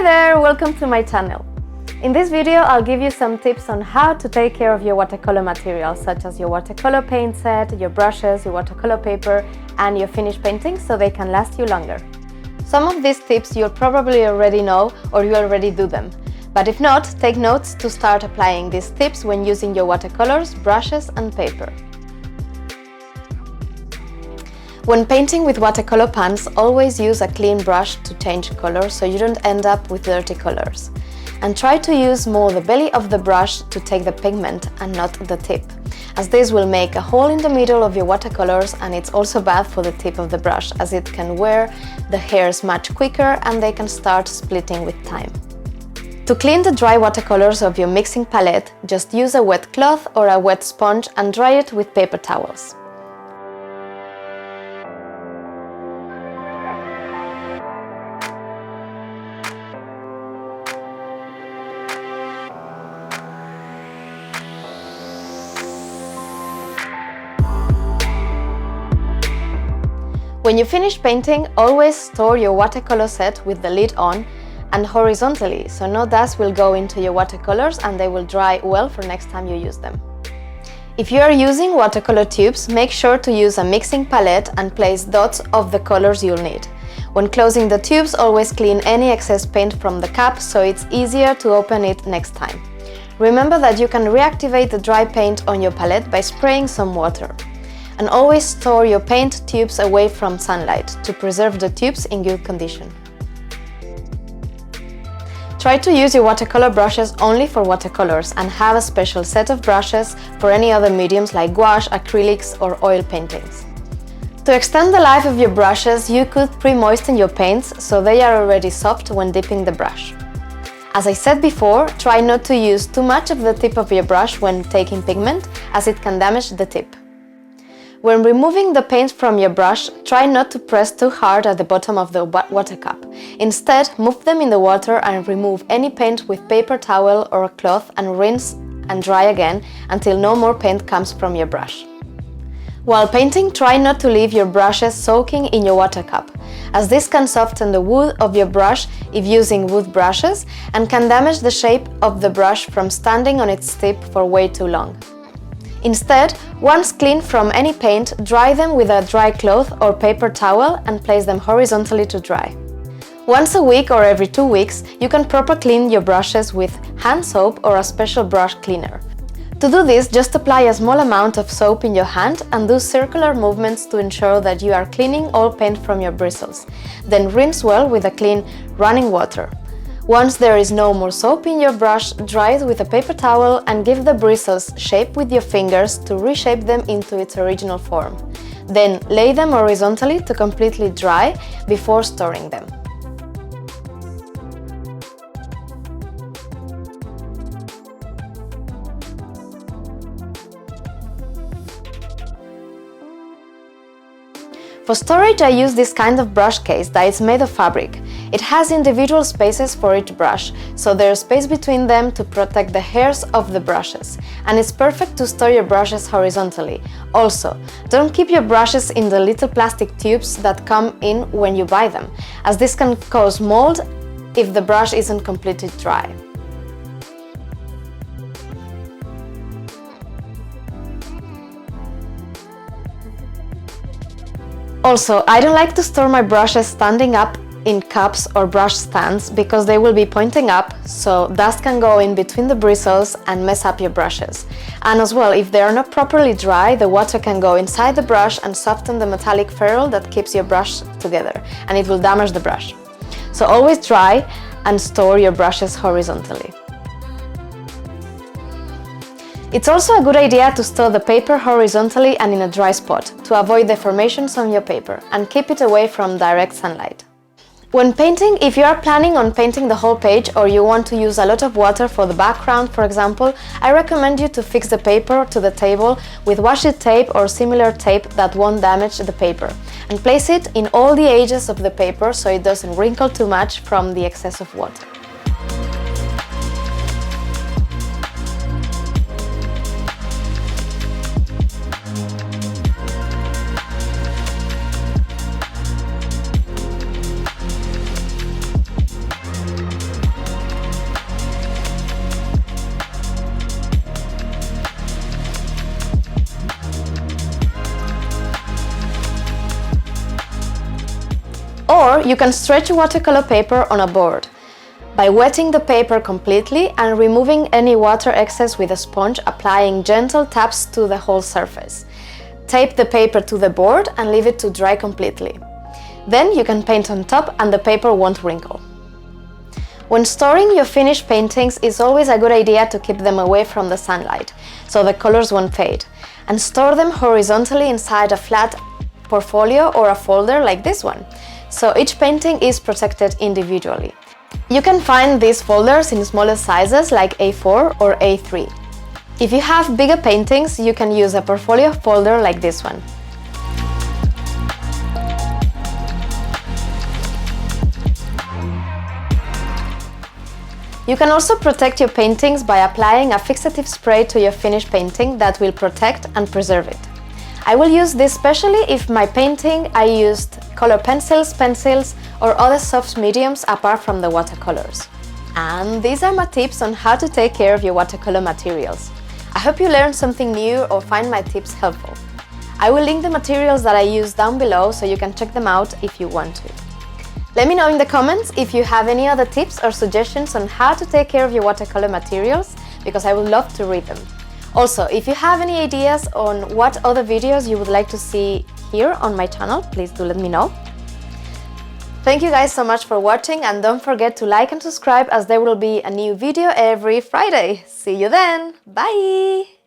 Hi there, welcome to my channel. In this video I'll give you some tips on how to take care of your watercolor materials, such as your watercolor paint set, your brushes, your watercolor paper and your finished paintings, so they can last you longer. Some of these tips you'll probably already know or you already do them, but if not, take notes to start applying these tips when using your watercolors, brushes and paper. When painting with watercolor pans, always use a clean brush to change color so you don't end up with dirty colors. And try to use more the belly of the brush to take the pigment and not the tip, as this will make a hole in the middle of your watercolors, and it's also bad for the tip of the brush as it can wear the hairs much quicker and they can start splitting with time. To clean the dry watercolors of your mixing palette, just use a wet cloth or a wet sponge and dry it with paper towels. When you finish painting, always store your watercolor set with the lid on and horizontally, so no dust will go into your watercolors and they will dry well for next time you use them. If you are using watercolor tubes, make sure to use a mixing palette and place dots of the colors you'll need. When closing the tubes, always clean any excess paint from the cap so it's easier to open it next time. Remember that you can reactivate the dry paint on your palette by spraying some water. And always store your paint tubes away from sunlight to preserve the tubes in good condition. Try to use your watercolor brushes only for watercolors and have a special set of brushes for any other mediums like gouache, acrylics or oil paintings. To extend the life of your brushes, you could pre-moisten your paints so they are already soft when dipping the brush. As I said before, try not to use too much of the tip of your brush when taking pigment, as it can damage the tip. When removing the paint from your brush, try not to press too hard at the bottom of the water cup. Instead, move them in the water and remove any paint with paper towel or a cloth and rinse and dry again until no more paint comes from your brush. While painting, try not to leave your brushes soaking in your water cup, as this can soften the wood of your brush if using wood brushes and can damage the shape of the brush from standing on its tip for way too long. Instead, once clean from any paint, dry them with a dry cloth or paper towel and place them horizontally to dry. Once a week or every 2 weeks, you can properly clean your brushes with hand soap or a special brush cleaner. To do this, just apply a small amount of soap in your hand and do circular movements to ensure that you are cleaning all paint from your bristles. Then rinse well with a clean running water. Once there is no more soap in your brush, dry it with a paper towel and give the bristles shape with your fingers to reshape them into its original form. Then lay them horizontally to completely dry before storing them. For storage, I use this kind of brush case that is made of fabric. It has individual spaces for each brush, so there is space between them to protect the hairs of the brushes, and it's perfect to store your brushes horizontally. Also, don't keep your brushes in the little plastic tubes that come in when you buy them, as this can cause mold if the brush isn't completely dry. Also, I don't like to store my brushes standing up in cups or brush stands because they will be pointing up, so dust can go in between the bristles and mess up your brushes. And as well, if they are not properly dry, the water can go inside the brush and soften the metallic ferrule that keeps your brush together, and it will damage the brush. So always dry and store your brushes horizontally. It's also a good idea to store the paper horizontally and in a dry spot to avoid deformations on your paper and keep it away from direct sunlight. When painting, if you are planning on painting the whole page or you want to use a lot of water for the background, for example, I recommend you to fix the paper to the table with washi tape or similar tape that won't damage the paper, and place it in all the edges of the paper so it doesn't wrinkle too much from the excess of water. Or you can stretch watercolor paper on a board by wetting the paper completely and removing any water excess with a sponge, applying gentle taps to the whole surface. Tape the paper to the board and leave it to dry completely. Then you can paint on top and the paper won't wrinkle. When storing your finished paintings, it's always a good idea to keep them away from the sunlight, so the colors won't fade, and store them horizontally inside a flat portfolio or a folder like this one, so each painting is protected individually. You can find these folders in smaller sizes like A4 or A3. If you have bigger paintings, you can use a portfolio folder like this one. You can also protect your paintings by applying a fixative spray to your finished painting that will protect and preserve it. I will use this especially if my painting I used color pencils, or other soft mediums apart from the watercolors. And these are my tips on how to take care of your watercolor materials. I hope you learned something new or find my tips helpful. I will link the materials that I use down below so you can check them out if you want to. Let me know in the comments if you have any other tips or suggestions on how to take care of your watercolor materials, because I would love to read them. Also, if you have any ideas on what other videos you would like to see here on my channel, please do let me know. Thank you guys so much for watching, and don't forget to like and subscribe as there will be a new video every Friday. See you then! Bye!